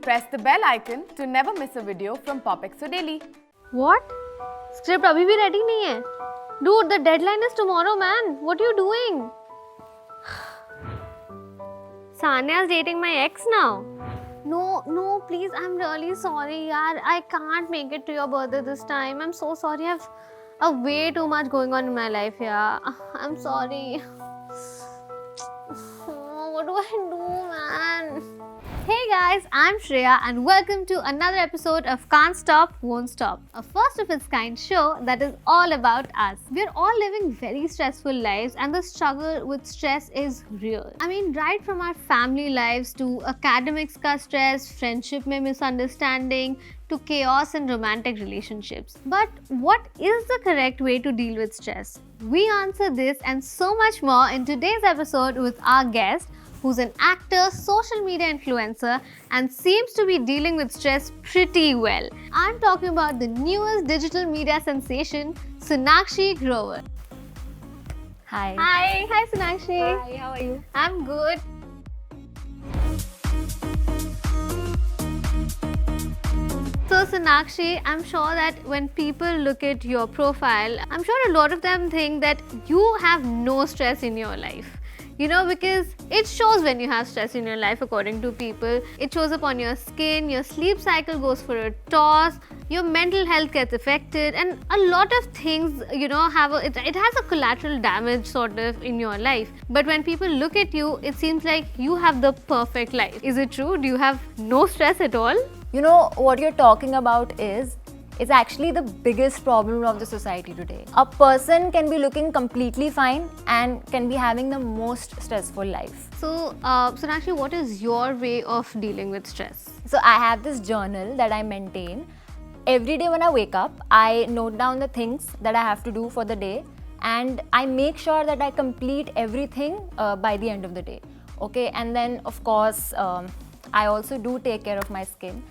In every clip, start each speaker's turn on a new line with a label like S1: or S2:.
S1: Press the bell icon to never miss a video from PopXO Daily.
S2: What? Script अभी भी ready नहीं है? Dude, the deadline is tomorrow, man. What are you doing? Sanya is dating my ex now. No, please. I'm really sorry, yaar. I can't make it to your birthday this time. I'm so sorry. I have way too much going on in my life, yeah. I'm sorry. What do I do, man? Hey guys, I'm Shreya and welcome to another episode of Can't Stop, Won't Stop, a first of its kind show that is all about us. We're all living very stressful lives and the struggle with stress is real. I mean, right from our family lives to academics ka stress, friendship mein misunderstanding, to chaos in romantic relationships. But what is the correct way to deal with stress? We answer this and so much more in today's episode with our guest, who's an actor, social media influencer, and seems to be dealing with stress pretty well. I'm talking about the newest digital media sensation, Sonakshi Grover.
S3: Hi.
S2: Hi Sonakshi.
S3: Hi, how are you?
S2: I'm good. So Sonakshi, I'm sure that when people look at your profile, I'm sure a lot of them think that you have no stress in your life. You know, because it shows when you have stress in your life according to people. It shows up on your skin, your sleep cycle goes for a toss, your mental health gets affected, and a lot of things, you know, it has a collateral damage sort of in your life. But when people look at you, it seems like you have the perfect life. Is it true? Do you have no stress at all?
S3: You know, what you're talking about is actually the biggest problem of the society today. A person can be looking completely fine and can be having the most stressful life.
S2: So, Sonakshi, what is your way of dealing with stress?
S3: So I have this journal that I maintain. Every day when I wake up, I note down the things that I have to do for the day and I make sure that I complete everything by the end of the day. Okay, and then of course, I also do take care of my skin.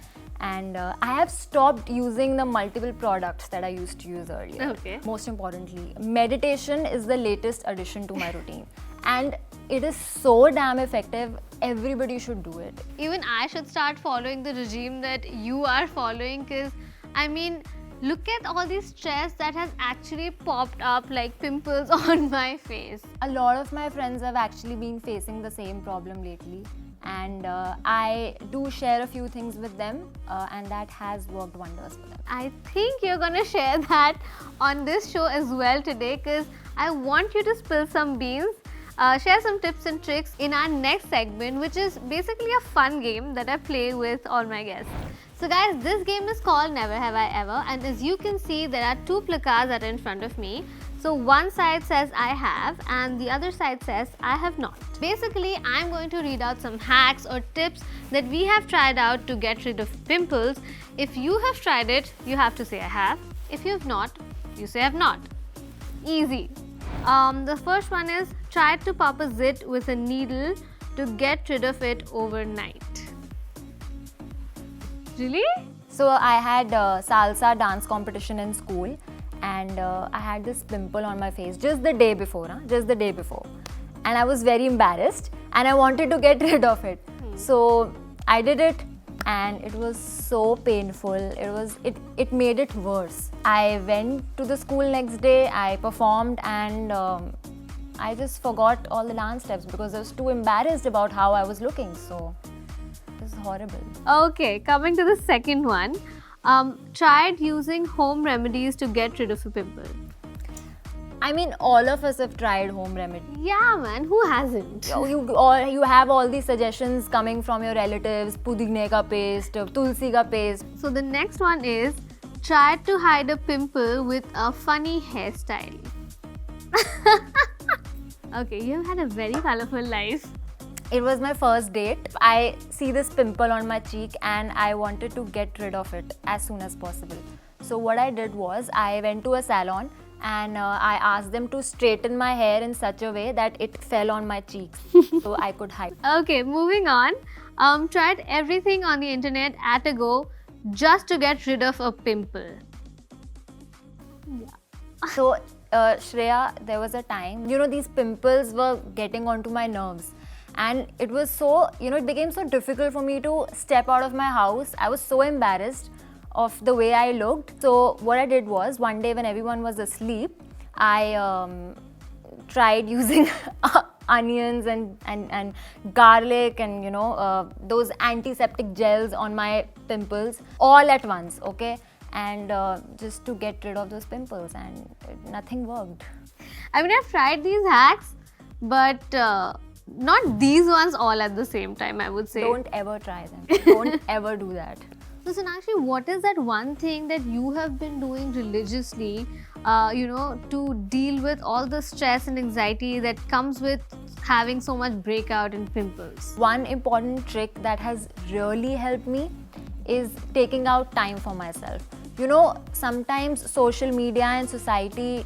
S3: And I have stopped using the multiple products that I used to use earlier.
S2: Okay.
S3: Most importantly, meditation is the latest addition to my routine. And it is so damn effective. Everybody should do it.
S2: Even I should start following the regime that you are following, because I mean, look at all the stress that has actually popped up like pimples on my face.
S3: A lot of my friends have actually been facing the same problem lately. And I do share a few things with them and that has worked wonders for them.
S2: I think you're gonna share that on this show as well today, because I want you to spill some beans, share some tips and tricks in our next segment, which is basically a fun game that I play with all my guests. So guys, this game is called Never Have I Ever, and as you can see, there are two placards that are in front of me. So one side says I have and the other side says I have not. Basically, I'm going to read out some hacks or tips that we have tried out to get rid of pimples. If you have tried it, you have to say I have. If you have not, you say I have not. Easy. The first one is try to pop a zit with a needle to get rid of it overnight. Really?
S3: So I had salsa dance competition in school. And I had this pimple on my face just the day before, and I was very embarrassed and I wanted to get rid of it. So I did it and it was so painful. It made it worse. I went to the school next day, I performed, and I just forgot all the dance steps because I was too embarrassed about how I was looking. So it was horrible.
S2: Okay, coming to the second one. Tried using home remedies to get rid of a pimple.
S3: I mean, all of us have tried home remedies.
S2: Yeah, man, who hasn't?
S3: You have all these suggestions coming from your relatives, pudine ka paste, tulsi ka paste.
S2: So the next one is try to hide a pimple with a funny hairstyle. Okay, you've had a very colorful life.
S3: It was my first date. I see this pimple on my cheek and I wanted to get rid of it as soon as possible. So what I did was I went to a salon and I asked them to straighten my hair in such a way that it fell on my cheeks so I could hide.
S2: Okay, moving on. Tried everything on the internet at a go just to get rid of a pimple. Yeah.
S3: So Shreya, there was a time, you know, these pimples were getting onto my nerves. And it was so, it became so difficult for me to step out of my house. I was so embarrassed of the way I looked. So what I did was, one day when everyone was asleep, I tried using onions and garlic and those antiseptic gels on my pimples all at once, okay? And just to get rid of those pimples, and nothing worked.
S2: I mean, I've tried these hacks, but not these ones all at the same time, I would say.
S3: Don't ever try them. Don't ever do that.
S2: So Sonakshi, what is that one thing that you have been doing religiously, to deal with all the stress and anxiety that comes with having so much breakout and pimples?
S3: One important trick that has really helped me is taking out time for myself. Sometimes social media and society,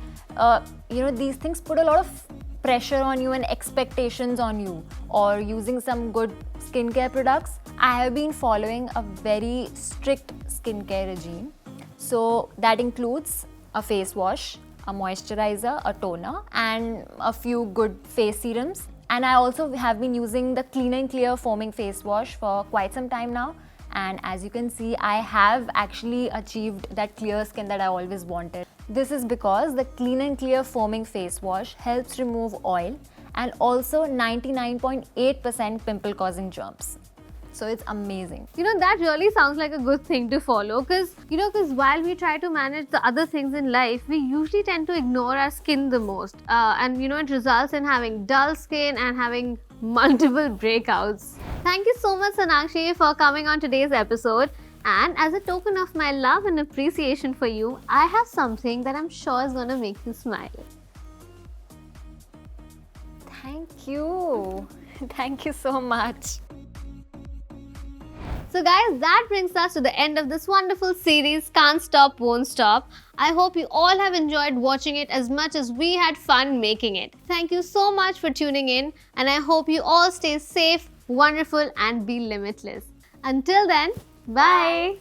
S3: these things put a lot of pressure on you and expectations on you, or using some good skincare products. I have been following a very strict skincare regime. So that includes a face wash, a moisturizer, a toner, and a few good face serums. And I also have been using the Clean and Clear foaming face wash for quite some time now. And as you can see, I have actually achieved that clear skin that I always wanted. This is because the Clean and Clear foaming face wash helps remove oil and also 99.8% pimple causing germs. So it's amazing.
S2: That really sounds like a good thing to follow, because while we try to manage the other things in life, we usually tend to ignore our skin the most. And it results in having dull skin and having multiple breakouts. Thank you so much, Sonakshi, for coming on today's episode. And as a token of my love and appreciation for you, I have something that I'm sure is going to make you smile.
S3: Thank you. Thank you so much.
S2: So guys, that brings us to the end of this wonderful series, Can't Stop, Won't Stop. I hope you all have enjoyed watching it as much as we had fun making it. Thank you so much for tuning in, and I hope you all stay safe, wonderful, and be limitless. Until then, bye!